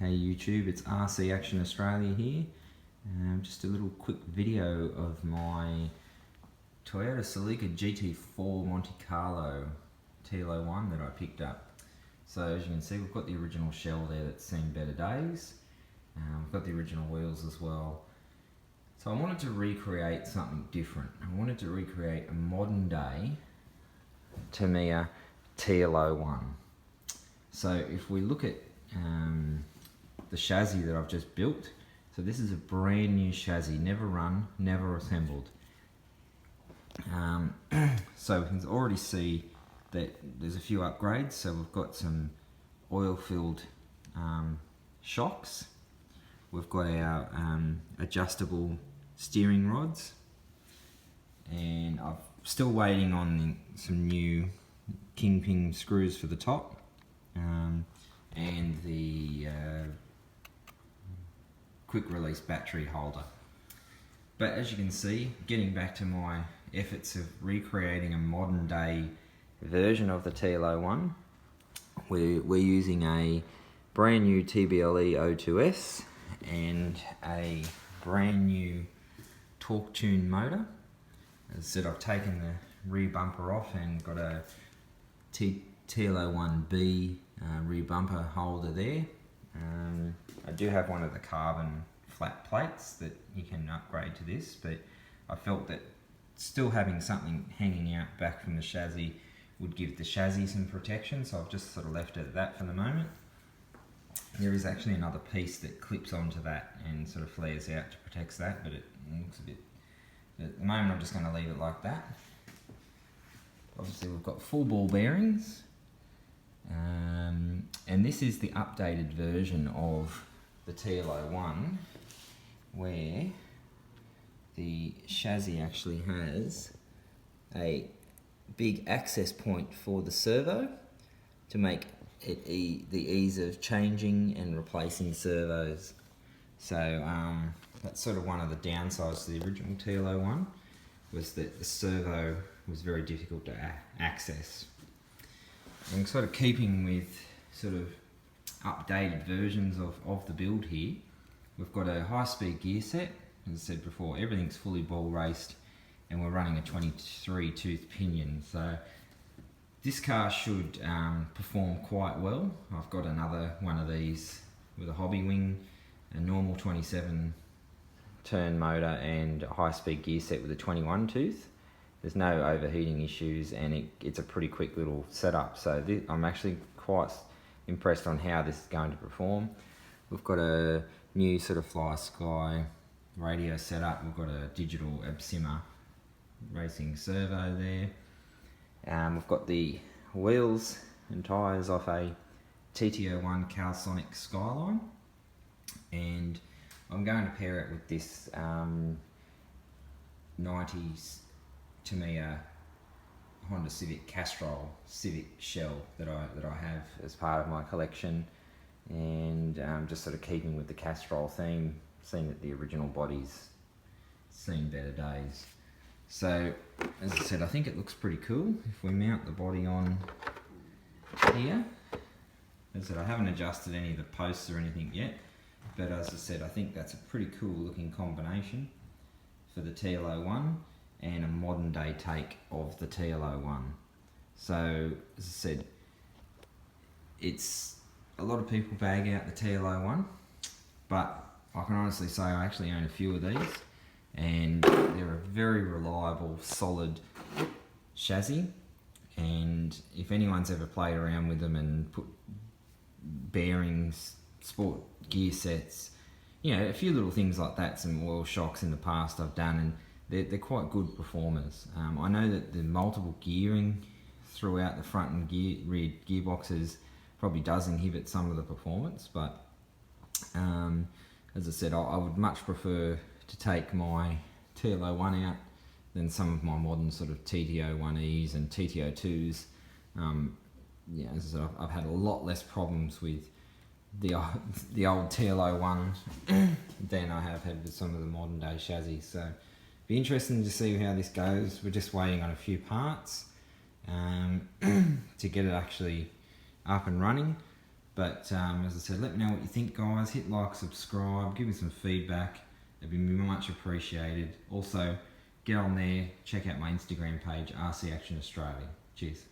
Hey YouTube, it's RC Action Australia here. Just a little quick video of my Toyota Celica GT4 Monte Carlo TL01 that I picked up. So as you can see, we've got the original shell there that's seen better days. We've got the original wheels as well. So I wanted to recreate something different. I wanted to recreate a modern day Tamiya TL01. So if we look at the chassis that I've just built, so this is a brand new chassis, never run, never assembled. So we can already see that there's a few upgrades. So we've got some oil-filled shocks. We've got our adjustable steering rods, and I'm still waiting on some new kingpin screws for the top, and the quick release battery holder. But as you can see, getting back to my efforts of recreating a modern day version of the TL01, we're using a brand new TBLE02S and a brand new torque tune motor. As I said, I've taken the rear bumper off and got a TL01B rear bumper holder there. I do have one of the carbon flat plates that you can upgrade to this, but I felt that still having something hanging out back from the chassis would give the chassis some protection, so I've just sort of left it at that for the moment. There is actually another piece that clips onto that and sort of flares out to protect that, but it looks a bit... At the moment I'm just going to leave it like that. Obviously we've got full ball bearings, and this is the updated version of the TL01 where the chassis actually has a big access point for the servo to make it the ease of changing and replacing servos. So that's sort of one of the downsides to the original TL01, was that the servo was very difficult to access. And sort of keeping with sort of updated versions of the build here, we've got a high-speed gear set. As I said before, everything's fully ball raced, and we're running a 23 tooth pinion. So this car should perform quite well. I've got another one of these with a hobby wing, a normal 27 turn motor, and a high-speed gear set with a 21 tooth. There's no overheating issues, and it's a pretty quick little setup. So I'm actually quite impressed on how this is going to perform. We've got a new sort of Fly Sky radio setup. We've got a digital Absima racing servo there. We've got the wheels and tyres off a TT01 Calsonic Skyline, and I'm going to pair it with this 90s Tamiya Honda Civic Castrol Civic shell that I have as part of my collection, and just sort of keeping with the Castrol theme, seeing that the original body's seen better days. So as I said, I think it looks pretty cool if we mount the body on here. As I said, I haven't adjusted any of the posts or anything yet, but as I said, I think that's a pretty cool looking combination for the TL01 and a modern day take of the TL01. So as I said, it's a lot of people bag out the TL01, but I can honestly say I actually own a few of these, and they're a very reliable, solid chassis. And if anyone's ever played around with them and put bearings, sport gear sets, you know, a few little things like that, some oil shocks in the past I've done, and they're quite good performers. I know that the multiple gearing throughout the front and rear gearboxes probably does inhibit some of the performance, but as I said, I would much prefer to take my TL01 out than some of my modern sort of TT01Es and TT02s. Yeah, as I said, I've had a lot less problems with the old TL01 than I have had with some of the modern day chassis. So be interesting to see how this goes. We're just waiting on a few parts to get it actually up and running. But as I said, let me know what you think, guys. Hit like, subscribe, give me some feedback. It'd be much appreciated. Also, get on there, check out my Instagram page, RC Action Australia. Cheers.